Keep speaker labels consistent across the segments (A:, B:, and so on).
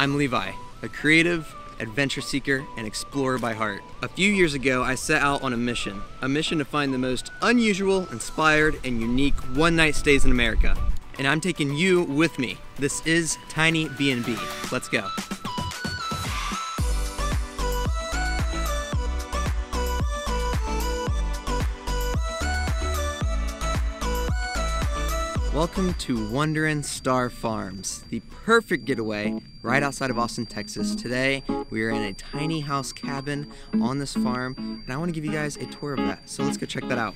A: I'm Levi, a creative, adventure seeker, and explorer by heart. A few years ago, I set out on a mission to find the most unusual, inspired, and unique one-night stays in America. And I'm taking you with me. This is Tiny BNB. Let's go. Welcome to Wonderin' Star Farms, the perfect getaway right outside of Austin, Texas. Today, we are in a tiny house cabin on this farm, and I want to give you guys a tour of that. So let's go check that out.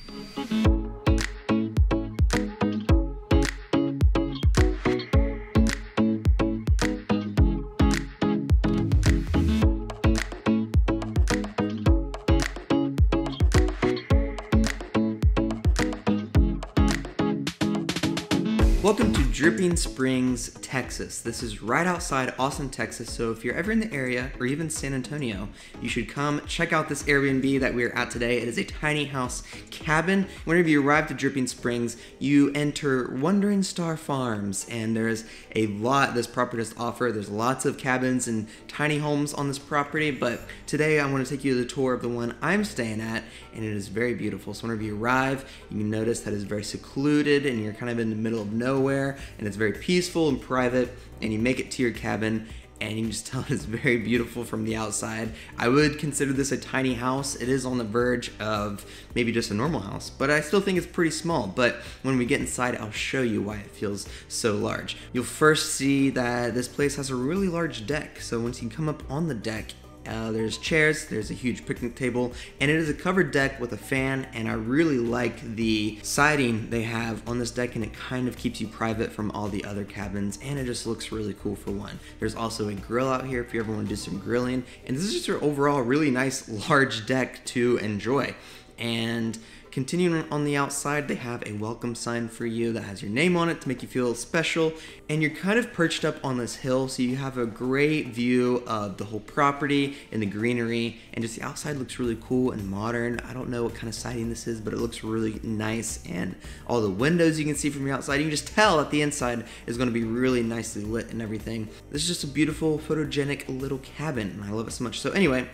A: Welcome to Dripping Springs, Texas. This is right outside Austin, Texas, so if you're ever in the area, or even San Antonio, you should come check out this Airbnb that we're at today. It is a tiny house cabin. Whenever you arrive to Dripping Springs, you enter Wonderin' Star Farms, and there's a lot this property has to offer. There's lots of cabins and tiny homes on this property, but today I want to take you to the tour of the one I'm staying at, and it is very beautiful. So whenever you arrive, you can notice that it's very secluded, and you're kind of in the middle of nowhere, and it's very peaceful and private, and you make it to your cabin and you can just tell it is very beautiful from the outside. I would consider this a tiny house. It is on the verge of maybe just a normal house, but I still think it's pretty small. But when we get inside, I'll show you why it feels so large. You'll first see that this place has a really large deck. So once you come up on the deck, there's chairs, there's a huge picnic table, and it is a covered deck with a fan, and I really like the siding they have on this deck, and it kind of keeps you private from all the other cabins, and it just looks really cool for one. There's also a grill out here if you ever want to do some grilling, and this is just an overall really nice large deck to enjoy. And continuing on the outside, they have a welcome sign for you that has your name on it to make you feel special. And you're kind of perched up on this hill, so you have a great view of the whole property and the greenery. And just the outside looks really cool and modern. I don't know what kind of siding this is, but it looks really nice. And all the windows you can see from your outside, you can just tell that the inside is going to be really nicely lit and everything. This is just a beautiful, photogenic little cabin, and I love it so much. So anyway,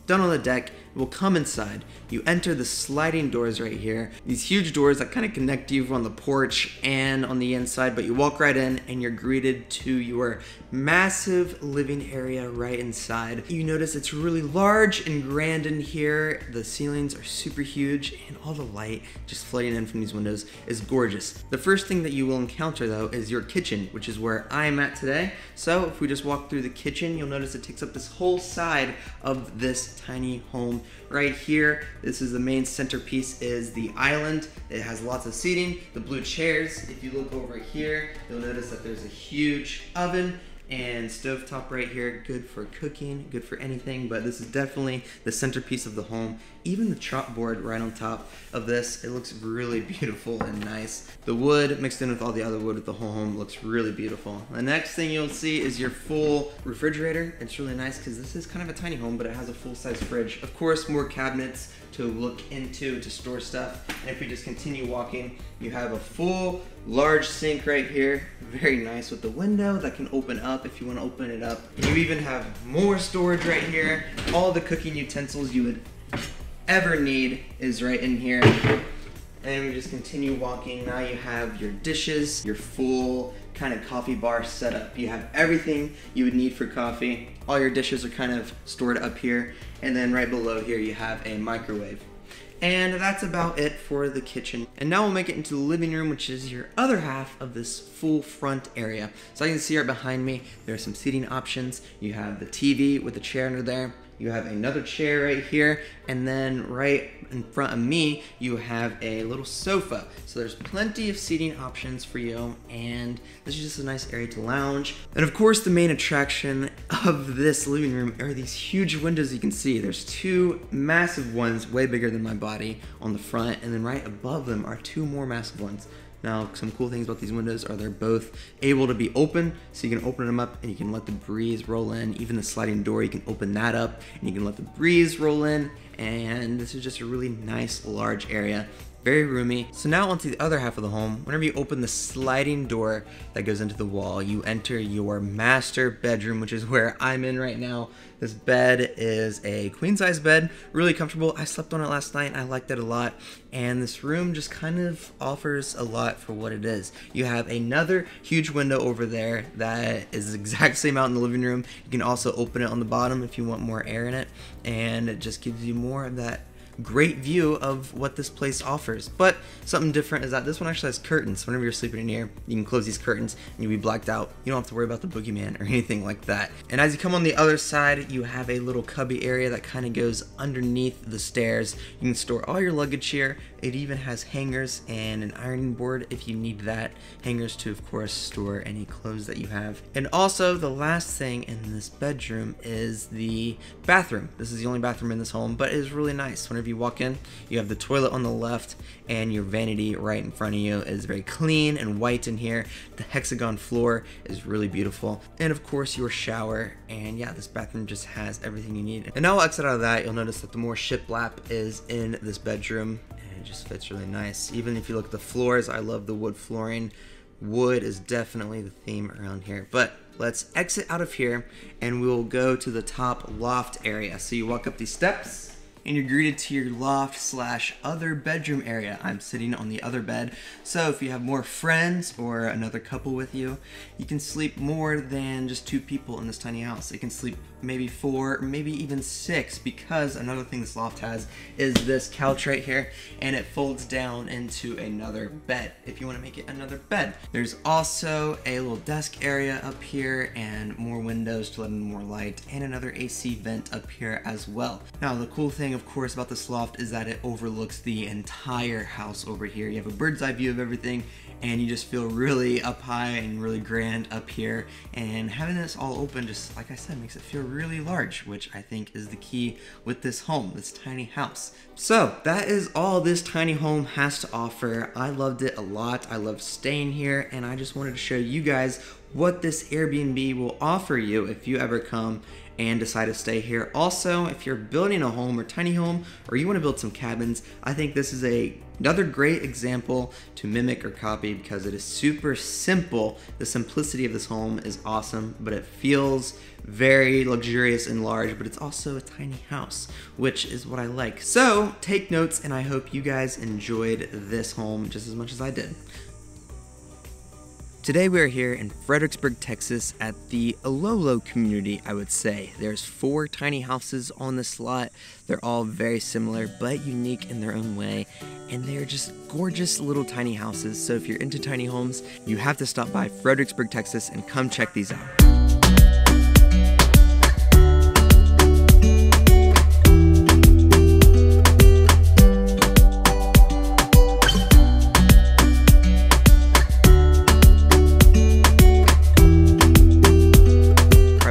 A: done on the deck, we'll come inside. You enter the sliding doors right here. These huge doors that kind of connect you on the porch and on the inside, but you walk right in and you're greeted to your massive living area right inside. You notice it's really large and grand in here. The ceilings are super huge, and all the light just flooding in from these windows is gorgeous. The first thing that you will encounter though is your kitchen, which is where I'm at today. So if we just walk through the kitchen, you'll notice it takes up this whole side of this tiny home right here. This is the main centerpiece, is the island. It has lots of seating, the blue chairs. If you look over here, you'll notice that there's a huge oven and stovetop right here, good for cooking, good for anything, but this is definitely the centerpiece of the home. Even the chalkboard right on top of this, it looks really beautiful and nice. The wood mixed in with all the other wood with the whole home looks really beautiful. The next thing you'll see is your full refrigerator. It's really nice because this is kind of a tiny home, but it has a full-size fridge. Of course, more cabinets to look into to store stuff. And if we just continue walking, you have a full large sink right here, very nice, with the window that can open up if you want to open it up. And you even have more storage right here. All the cooking utensils you would ever need is right in here. And we just continue walking. Now you have your dishes, your full kind of coffee bar setup. You have everything you would need for coffee. All your dishes are kind of stored up here. And then right below here you have a microwave. And that's about it for the kitchen. And now we'll make it into the living room, which is your other half of this full front area. So you can see right behind me, there are some seating options. You have the TV with the chair under there. You have another chair right here, and then right in front of me, you have a little sofa. So there's plenty of seating options for you, and this is just a nice area to lounge. And of course, the main attraction of this living room are these huge windows you can see. There's two massive ones, way bigger than my body, on the front, and then right above them are two more massive ones. Now, some cool things about these windows are they're both able to be open, so you can open them up and you can let the breeze roll in. Even the sliding door, you can open that up and you can let the breeze roll in. And this is just a really nice large area. very roomy. So now onto the other half of the home. Whenever you open the sliding door that goes into the wall, you enter your master bedroom, which is where I'm in right now. This bed is a queen size bed, really comfortable. I slept on it last night. I liked it a lot. And this room just kind of offers a lot for what it is. You have another huge window over there that is the exact same out in the living room. You can also open it on the bottom if you want more air in it. And it just gives you more of that great view of what this place offers. But something different is that this one actually has curtains. Whenever you're sleeping in here, you can close these curtains and you'll be blacked out. You don't have to worry about the boogeyman or anything like that. And as you come on the other side, you have a little cubby area that kind of goes underneath the stairs. You can store all your luggage here. It even has hangers and an ironing board if you need that. Hangers to, of course, store any clothes that you have. And also, the last thing in this bedroom is the bathroom. This is the only bathroom in this home, but it is really nice. Whenever you walk in, you have the toilet on the left and your vanity right in front of you. It is very clean and white in here. The hexagon floor is really beautiful. And of course, your shower. And yeah, this bathroom just has everything you need. And now we'll exit out of that. You'll notice that the more shiplap is in this bedroom. It just fits really nice. Even if you look at the floors, I love the wood flooring. Wood is definitely the theme around here. But let's exit out of here and we'll go to the top loft area. So you walk up these steps and you're greeted to your loft slash other bedroom area. I'm sitting on the other bed. So if you have more friends or another couple with you, you can sleep more than just 2 people in this tiny house. It can sleep maybe 4, maybe even 6, because another thing this loft has is this couch right here, and it folds down into another bed if you want to make it another bed. There's also a little desk area up here and more windows to let in more light, and another AC vent up here as well. Now the cool thing, of course, about this loft is that it overlooks the entire house over here. You have a bird's eye view of everything, and you just feel really up high and really grand up here. And having this all open, just like I said, makes it feel really large, which I think is the key with this home, this tiny house. So that is all this tiny home has to offer. I loved it a lot. I loved staying here, and I just wanted to show you guys what this Airbnb will offer you if you ever come and decide to stay here. Also, if you're building a home or tiny home, or you want to build some cabins, I think this is another great example to mimic or copy because it is super simple. The simplicity of this home is awesome, but it feels very luxurious and large, but it's also a tiny house, which is what I like. So take notes, and I hope you guys enjoyed this home just as much as I did. Today we are here in Fredericksburg, Texas at the Ololo community, I would say. There's 4 tiny houses on this lot. They're all very similar but unique in their own way, and they're just gorgeous little tiny houses. So if you're into tiny homes, you have to stop by Fredericksburg, Texas and come check these out.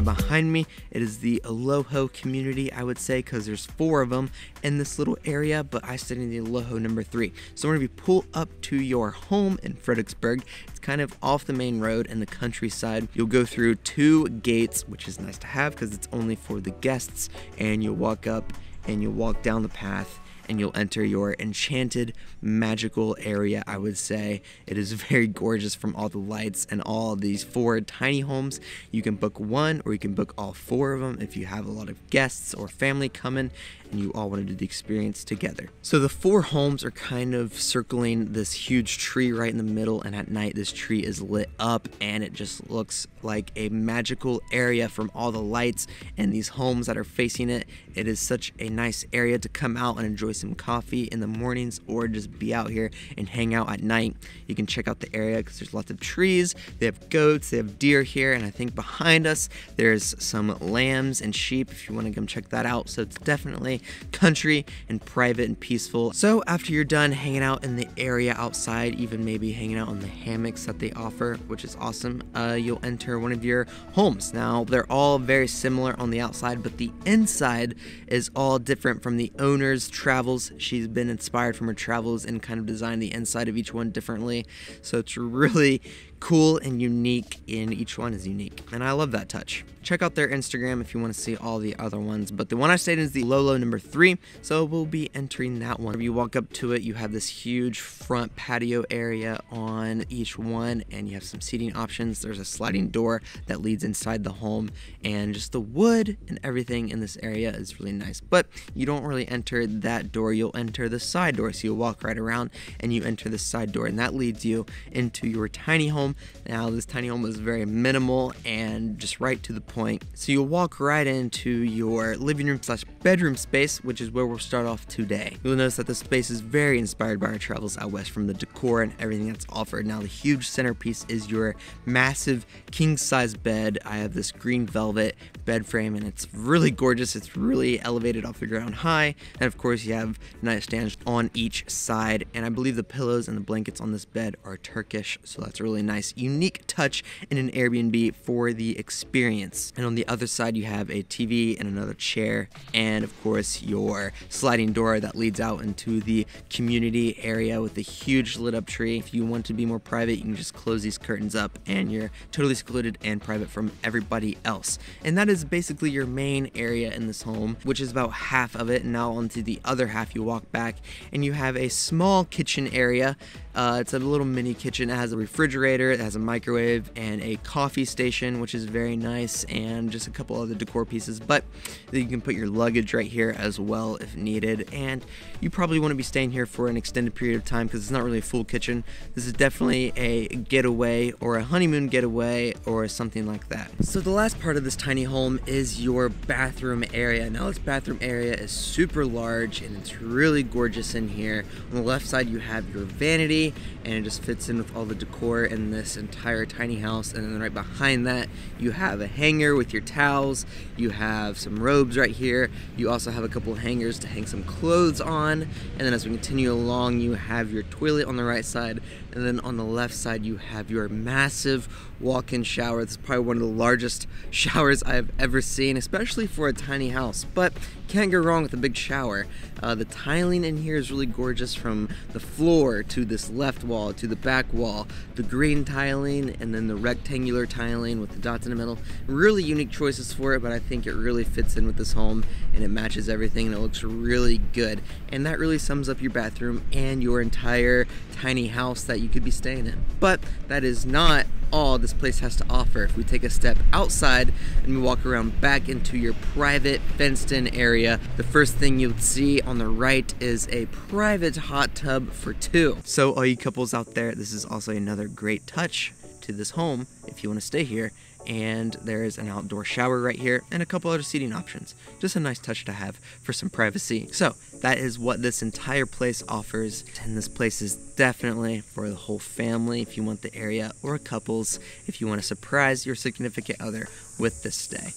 A: Behind me, it is the Aloho community, I would say, because there's 4 of them in this little area, but I sit in the Aloho number 3. So whenever you pull up to your home in Fredericksburg, it's kind of off the main road in the countryside. You'll go through 2 gates, which is nice to have because it's only for the guests, and you'll walk up and you'll walk down the path and you'll enter your enchanted, magical area, I would say. It is very gorgeous from all the lights and all these 4 tiny homes. You can book 1 or you can book all 4 of them if you have a lot of guests or family coming and you all want to do the experience together. So the 4 homes are kind of circling this huge tree right in the middle, and at night this tree is lit up and it just looks like a magical area from all the lights and these homes that are facing it. It is such a nice area to come out and enjoy some coffee in the mornings or just be out here and hang out at night. You can check out the area because there's lots of trees. They have goats, they have deer here, and I think behind us there's some lambs and sheep if you want to come check that out. So it's definitely country and private and peaceful. So after you're done hanging out in the area outside, even maybe hanging out on the hammocks that they offer, which is awesome, you'll enter one of your homes. Now they're all very similar on the outside, but the inside is all different from the owner's travels. She's been inspired from her travels and kind of designed the inside of each one differently. So it's really cool and unique, and each one is unique, and I love that touch. Check out their Instagram if you want to see all the other ones, but the one I stayed in is the Lolo number 3, so we'll be entering that one. If you walk up to it, you have this huge front patio area on each one, and you have some seating options. There's a sliding door that leads inside the home, and just the wood and everything in this area is really nice. But you don't really enter that door, you'll enter the side door. So you'll walk right around and you enter the side door, and that leads you into your tiny home. Now this tiny home is very minimal and just right to the point. So you'll walk right into your living room slash bedroom space, which is where we'll start off today. You'll notice that the space is very inspired by our travels out west, from the decor and everything that's offered. Now the huge centerpiece is your massive king size bed. I have this green velvet bed frame, and it's really gorgeous. It's really elevated off the ground high, and of course you have nightstands on each side, and I believe the pillows and the blankets on this bed are Turkish, so that's a really nice unique touch in an Airbnb for the experience. And on the other side you have a TV and another chair, and of course your sliding door that leads out into the community area with a huge lit up tree. If you want to be more private, you can just close these curtains up and you're totally secluded and private from everybody else. And that is basically your main area in this home, which is about half of it. And now onto the other half, you walk back and you have a small kitchen area. It's a little mini kitchen. It has a refrigerator, it has a microwave, and a coffee station, which is very nice, and just a couple other decor pieces. But you can put your luggage right here as well if needed. And you probably want to be staying here for an extended period of time because it's not really a full kitchen. This is definitely a getaway or a honeymoon getaway or something like that. So the last part of this tiny home is your bathroom area. Now this bathroom area is super large and it's really gorgeous in here. On the left side you have your vanity, and it just fits in with all the decor in this entire tiny house. And then right behind that you have a hanger with your towels, you have some robes right here, you also have a couple of hangers to hang some clothes on, and then as we continue along you have your toilet on the right side, and then on the left side you have your massive walk-in shower. This is probably one of the largest showers I've ever seen, especially for a tiny house, but can't go wrong with a big shower. The tiling in here is really gorgeous, from the floor to this left wall to the back wall, the green tiling and then the rectangular tiling with the dots in the middle. Really unique choices for it, but I think it really fits in with this home and it matches everything and it looks really good. And that really sums up your bathroom and your entire tiny house that you could be staying in. But that is not all this place has to offer. If we take a step outside and we walk around back into your private fenced-in area, the first thing you'll see on the right is a private hot tub for 2. So all you couples out there, this is also another great touch to this home if you want to stay here. And there's an outdoor shower right here and a couple other seating options. Just a nice touch to have for some privacy. So that is what this entire place offers, and this place is definitely for the whole family if you want the area, or couples if you want to surprise your significant other with this stay.